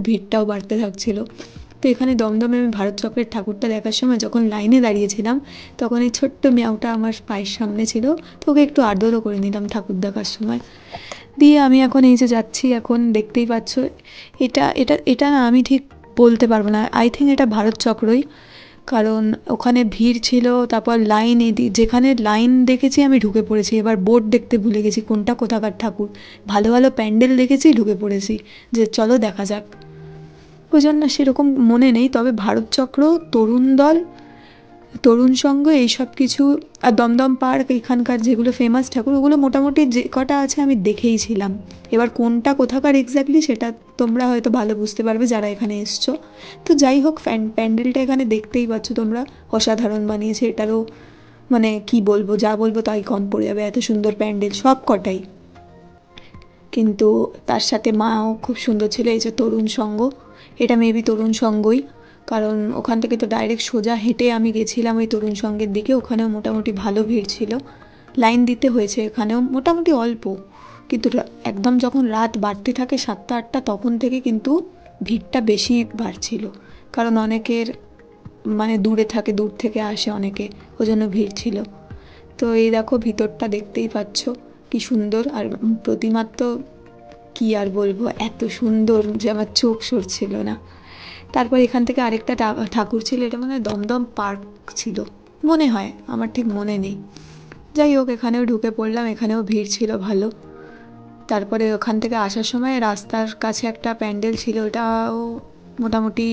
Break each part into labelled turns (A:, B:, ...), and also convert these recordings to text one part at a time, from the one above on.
A: ভিড়টাও বাড়তে থাকছিল। তো এখানে দমদমে আমি ভারত চক্রের ঠাকুরটা দেখার সময় যখন লাইনে দাঁড়িয়েছিলাম, তখন এই ছোট্ট মেয়াওটা আমার পায়ের সামনে ছিল, তো ওকে একটু আদরও করে নিলাম ঠাকুর দেখার সময়। দিয়ে আমি এখন এই যে যাচ্ছি, এখন দেখতেই পাচ্ছ, এটা এটা এটা না আমি ঠিক বলতে পারবো না, আই থিঙ্ক এটা ভারত চক্রই, কারণ ওখানে ভিড় ছিল, তারপর লাইন যেখানে লাইন দেখেছি আমি ঢুকে পড়েছি, এবার বোর্ড দেখতে ভুলে গেছি কোনটা কোথাকার ঠাকুর, ভালো ভালো প্যান্ডেল দেখেছি, ঢুকে পড়েছি যে চলো দেখা যাক। ওই জন্য সেরকম মনে নেই, তবে ভারতচক্র, তরুণ দল, তরুণ সংঘ, এইসব কিছু, আর দমদম পার্ক, এখানকার যেগুলো ফেমাস ঠাকুর, ওগুলো মোটামুটি যে কটা আছে আমি দেখেইছিলাম। এবার কোনটা কোথাকার এক্স্যাক্টলি সেটা তোমরা হয়তো ভালো বুঝতে পারবে যারা এখানে এসছো। তো যাই হোক, প্যান্ডেলটা এখানে দেখতেই পাচ্ছ তোমরা, অসাধারণ বানিয়েছে। এটারও মানে কি বলবো, যা বলবো তাই কম পড়ে যাবে, এত সুন্দর প্যান্ডেল সব কটাই। কিন্তু তার সাথে মাও খুব সুন্দর ছিল। এই যে তরুণ সংঘ, এটা মেবি তরুণ সংঘই, কারণ ওখান থেকে তো ডাইরেক্ট সোজা হেঁটে আমি গেছিলাম ওই তরুণ সংঘের দিকে। ওখানেও মোটামুটি ভালো ভিড় ছিল, লাইন দিতে হয়েছে এখানেও মোটামুটি অল্প, কিন্তু একদম যখন রাত বাড়তে থাকে 7টা 8টা, তখন থেকে কিন্তু ভিড়টা বেশি বাড়ছিল, কারণ অনেকের মানে দূরে থাকে, দূর থেকে আসে অনেকে, ওই জন্য ভিড় ছিল। তো এই দেখো ভিতরটা দেখতেই পাচ্ছ কি সুন্দর, আর প্রতিমার তো কী আর বলবো, এত সুন্দর যে আমার চোখ সরছিল না। তারপর এখান থেকে আরেকটা ঠাকুর ছিল, এটা মানে দমদম পার্ক ছিল মনে হয়, আমার ঠিক মনে নেই। যাই হোক, এখানেও ঢুকে পড়লাম, এখানেও ভিড় ছিল ভালো। তারপরে ওখান থেকে আসার সময় রাস্তার কাছে একটা প্যান্ডেল ছিল, ওটাও মোটামুটি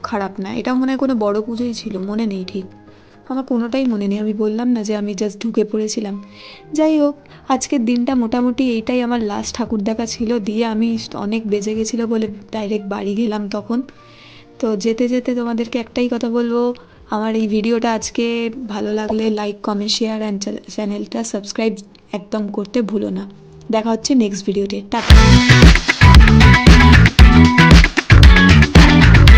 A: খারাপ না, এটাও মনে হয় কোনো বড় পুজোই ছিল, মনে নেই ঠিক, আমার কোনোটাই মনে নেই, আমি বললাম না যে আমি জাস্ট ঢুকে পড়েছিলাম। যাই হোক, আজকের দিনটা মোটামুটি এইটাই আমার লাস্ট ঠাকুর দেখা ছিল, দিয়ে আমি অনেক বেজে গেছিলো বলে ডাইরেক্ট বাড়ি গেলাম তখন। তো যেতে যেতে তোমাদেরকে একটাই কথা বলবো, আমার এই ভিডিওটা আজকে ভালো লাগলে লাইক, কমেন্ট, শেয়ার অ্যান্ড চ্যানেলটা সাবস্ক্রাইব একদম করতে ভুলো না। দেখা হচ্ছে নেক্সট ভিডিওতে, টাটা।